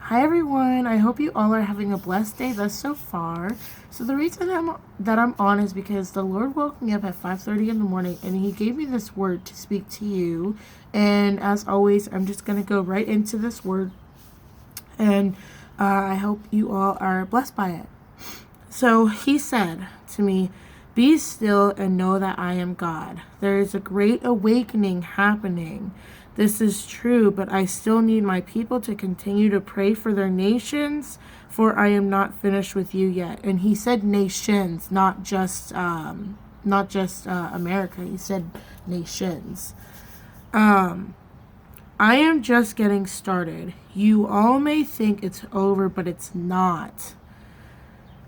Hi everyone, I hope you all are having a blessed day thus so far. So the reason that I'm on is because the Lord woke me up at 5:30 in the morning and he gave me this word to speak to you. And as always, I'm just going to go right into this word and I hope you all are blessed by it. So he said to me, "Be still and know that I am God." There is a great awakening happening. This is true, but I still need my people to continue to pray for their nations, for I am not finished with you yet. And he said nations, not just America. He said nations. I am just getting started. You all may think it's over, but it's not.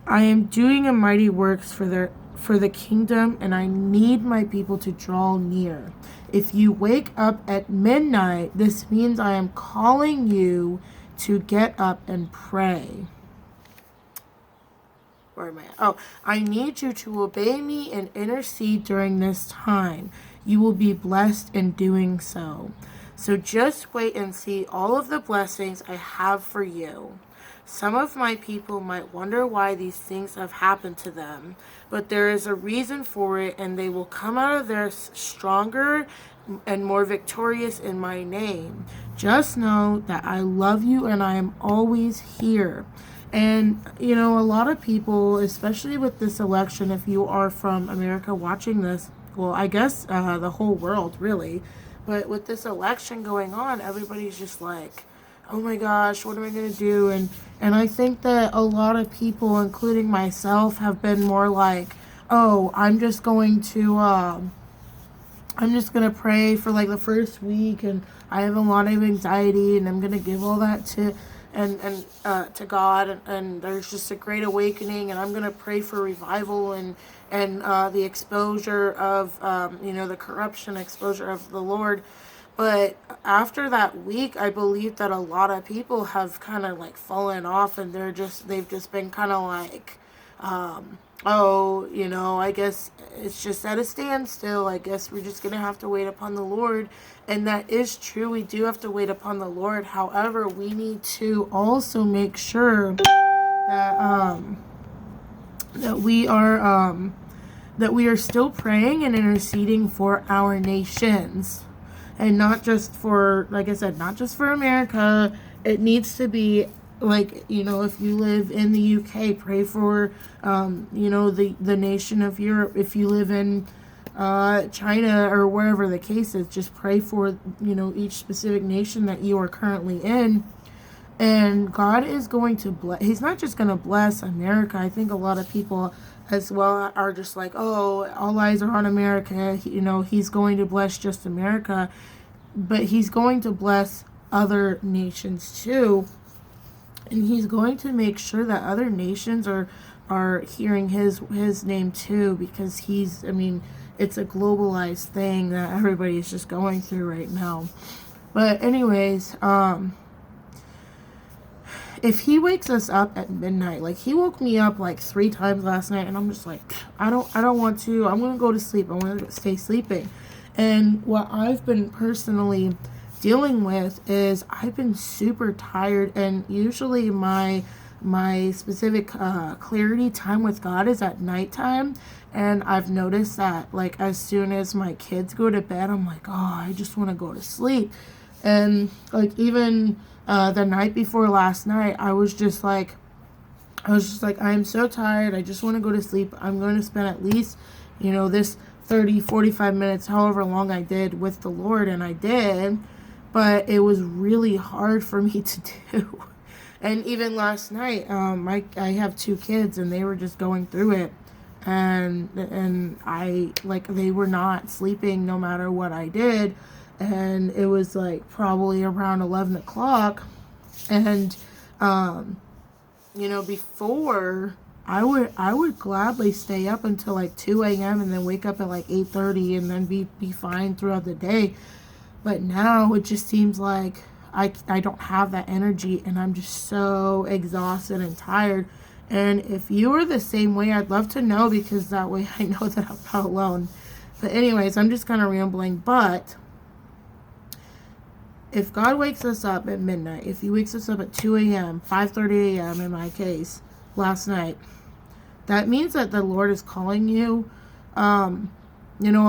I am doing a mighty works for the kingdom, and I need my people to draw near. If you wake up at midnight, this means I am calling you to get up and pray. Where am I at? Oh, I need you to obey me and intercede during this time. You will be blessed in doing so. So just wait and see all of the blessings I have for you. Some of my people might wonder why these things have happened to them, but there is a reason for it, and they will come out of there stronger and more victorious in my name. Just know that I love you and I am always here. And, you know, a lot of people, especially with this election, if you are from America watching this, well, I guess the whole world, really, but with this election going on, everybody's just like, oh my gosh, what am I going to do? And I think that a lot of people, including myself, have been more like, oh, I'm just going to pray for like the first week, and I have a lot of anxiety, and I'm going to give all that to to God, and there's just a great awakening, and I'm going to pray for revival and the exposure of, the corruption, exposure of the Lord. But after that week, I believe that a lot of people have kind of like fallen off, and they've just been kind of like, oh, I guess it's just at a standstill. I guess we're just going to have to wait upon the Lord. And that is true. We do have to wait upon the Lord. However, we need to also make sure that, that we are still praying and interceding for our nations. And not just for, like I said, not just for America. It needs to be like, if you live in the UK, pray for, the nation of Europe. If you live in China or wherever the case is, just pray for, each specific nation that you are currently in. And God is going to bless. He's not just going to bless America. I think a lot of people as well are just like, oh, all eyes are on America. He's going to bless just America. But he's going to bless other nations too. And he's going to make sure that other nations are hearing his name too, because it's a globalized thing that everybody is just going through right now. But anyways, if he wakes us up at midnight, like he woke me up like 3 times last night, and I'm just like, I don't want to. I'm gonna go to sleep. I want to stay sleeping. And what I've been personally dealing with is I've been super tired, and usually my specific clarity time with God is at nighttime. And I've noticed that like as soon as my kids go to bed, I'm like, oh, I just want to go to sleep. And like even the night before last night, I was just like, I am so tired. I just want to go to sleep. I'm going to spend at least, this 30, 45 minutes, however long I did with the Lord. And I did, but it was really hard for me to do. And even last night, I have 2 kids, and they were just going through it. And I, like, they were not sleeping no matter what I did. And it was like probably around 11 o'clock. And, before I would gladly stay up until like 2 a.m. and then wake up at like 8:30 and then be fine throughout the day. But now it just seems like I don't have that energy, and I'm just so exhausted and tired. And if you are the same way, I'd love to know, because that way I know that I'm not alone. But anyways, I'm just kind of rambling. But if God wakes us up at midnight, if he wakes us up at 2 a.m., 5:30 a.m. in my case, last night, that means that the Lord is calling you. A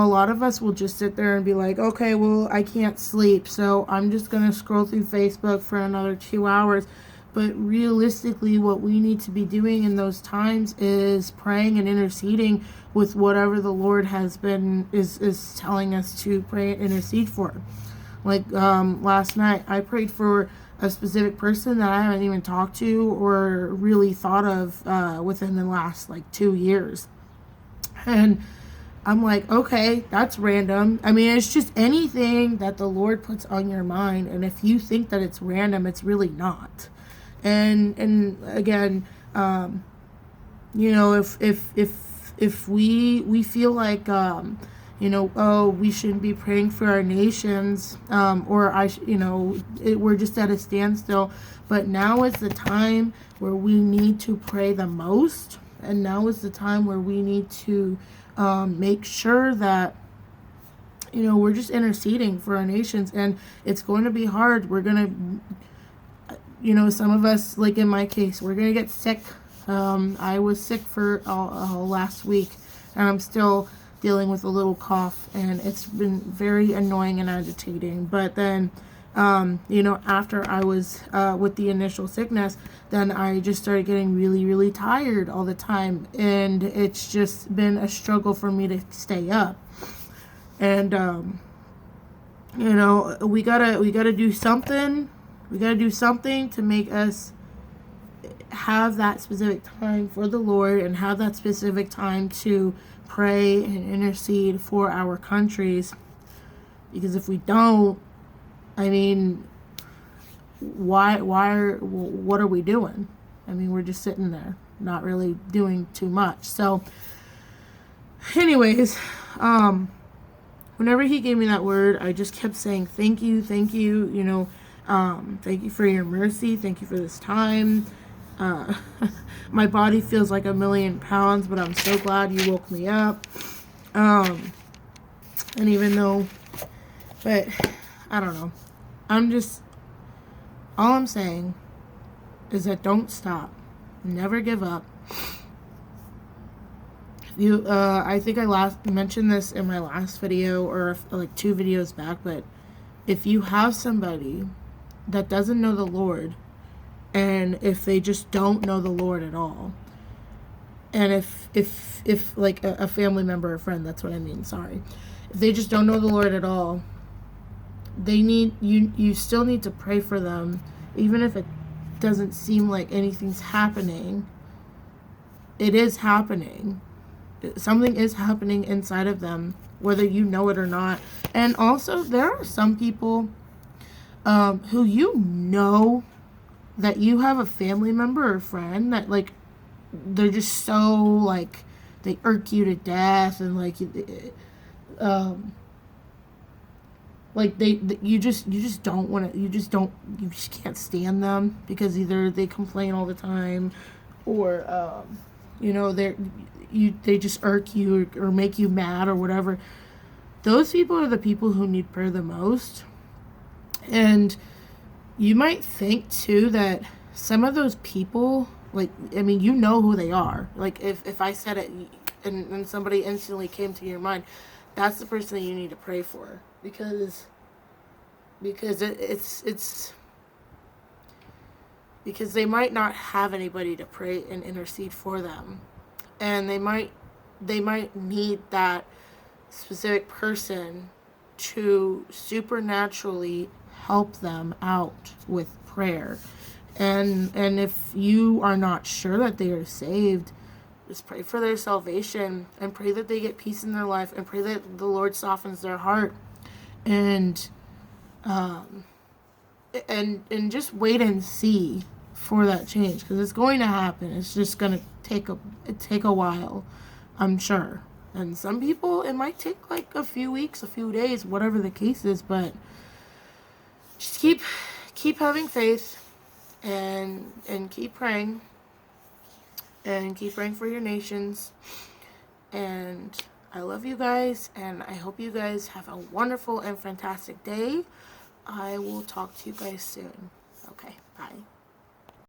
lot of us will just sit there and be like, okay, well, I can't sleep, so I'm just going to scroll through Facebook for another 2 hours. But realistically, what we need to be doing in those times is praying and interceding with whatever the Lord is telling us to pray and intercede for. Like last night, I prayed for a specific person that I haven't even talked to or really thought of within the last 2 years. And I'm like, okay, that's random. I mean, it's just anything that the Lord puts on your mind. And if you think that it's random, it's really not. And again, if we feel like oh, we shouldn't be praying for our nations, or we're just at a standstill. But now is the time where we need to pray the most, and now is the time where we need to make sure that we're just interceding for our nations. And it's going to be hard. We're going to, some of us, like in my case, we're going to get sick. I was sick for last week, and I'm still dealing with a little cough, and it's been very annoying and agitating. But then, after I was with the initial sickness, then I just started getting really, really tired all the time, and it's just been a struggle for me to stay up. And we gotta do something. We gotta do something to make us have that specific time for the Lord and have that specific time to pray and intercede for our countries. Because if we don't, I mean, what are we doing? I mean, we're just sitting there, not really doing too much. So anyways, whenever he gave me that word, I just kept saying, thank you, thank you, thank you for your mercy, thank you for this time. My body feels like 1,000,000 pounds, but I'm so glad you woke me up. And even though, but I don't know. All I'm saying is that don't stop. Never give up. I think I mentioned this in my last video or 2 videos back, but if you have somebody that doesn't know the Lord, and if they just don't know the Lord at all, and if like a family member or friend, that's what I mean, sorry. If they just don't know the Lord at all, you still need to pray for them, even if it doesn't seem like anything's happening. It is happening. Something is happening inside of them, whether you know it or not. And also, there are some people who that you have a family member or friend that they're just so they irk you to death, and you just don't want to, you just can't stand them because either they complain all the time, or they just irk you or make you mad or whatever. Those people are the people who need prayer the most. And you might think too that some of those people, you know who they are. If I said it and somebody instantly came to your mind, that's the person that you need to pray for, because it's because they might not have anybody to pray and intercede for them, and they might need that specific person to supernaturally help them out with prayer. And if you are not sure that they are saved, just pray for their salvation and pray that they get peace in their life and pray that the Lord softens their heart, and just wait and see for that change, because it's going to happen. It's just going to take a while, I'm sure. And some people, it might take a few weeks, a few days, whatever the case is, but just keep having faith and keep praying, and keep praying for your nations. And I love you guys, and I hope you guys have a wonderful and fantastic day. I will talk to you guys soon. Okay, bye.